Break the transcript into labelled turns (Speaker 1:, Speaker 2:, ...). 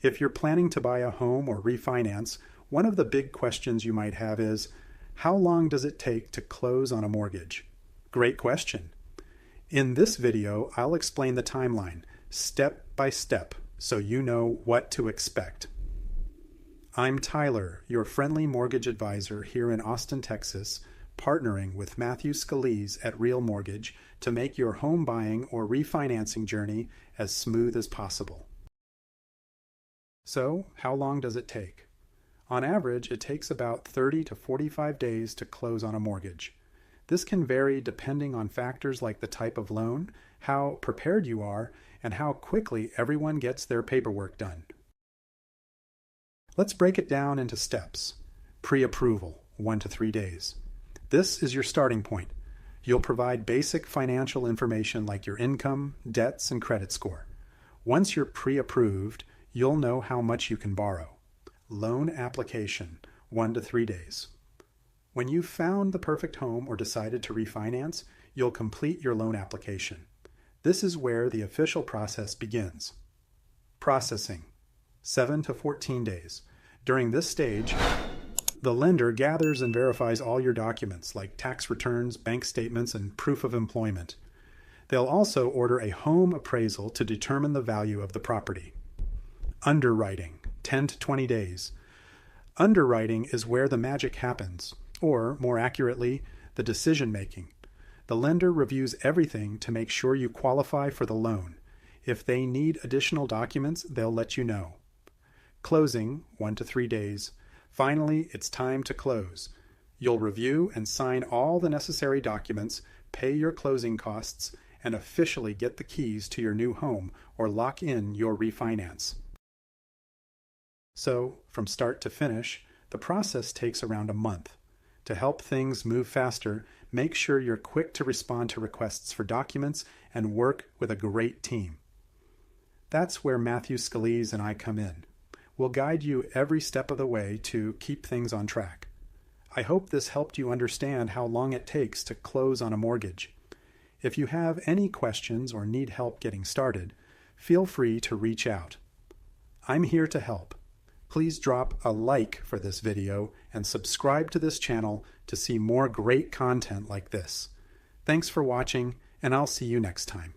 Speaker 1: If you're planning to buy a home or refinance, one of the big questions you might have is, how long does it take to close on a mortgage? Great question. In this video, I'll explain the timeline, step by step, so you know what to expect. I'm Tyler, your friendly mortgage advisor here in Austin, Texas, partnering with Matthew Scalise at Real Mortgage to make your home buying or refinancing journey as smooth as possible. So, how long does it take? On average, it takes about 30 to 45 days to close on a mortgage. This can vary depending on factors like the type of loan, how prepared you are, and how quickly everyone gets their paperwork done. Let's break it down into steps. Pre-approval, 1 to 3 days. This is your starting point. You'll provide basic financial information like your income, debts, and credit score. Once you're pre-approved, you'll know how much you can borrow. Loan application, 1 to 3 days. When you've found the perfect home or decided to refinance, you'll complete your loan application. This is where the official process begins. Processing, 7 to 14 days. During this stage, the lender gathers and verifies all your documents like tax returns, bank statements, and proof of employment. They'll also order a home appraisal to determine the value of the property. Underwriting, 10 to 20 days. Underwriting is where the magic happens, or more accurately, the decision making. The lender reviews everything to make sure you qualify for the loan. If they need additional documents, they'll let you know. Closing, 1 to 3 days. Finally, it's time to close. You'll review and sign all the necessary documents, pay your closing costs, and officially get the keys to your new home or lock in your refinance. So, from start to finish, the process takes around a month. To help things move faster, make sure you're quick to respond to requests for documents and work with a great team. That's where Matthew Scalise and I come in. We'll guide you every step of the way to keep things on track. I hope this helped you understand how long it takes to close on a mortgage. If you have any questions or need help getting started, feel free to reach out. I'm here to help. Please drop a like for this video and subscribe to this channel to see more great content like this. Thanks for watching, and I'll see you next time.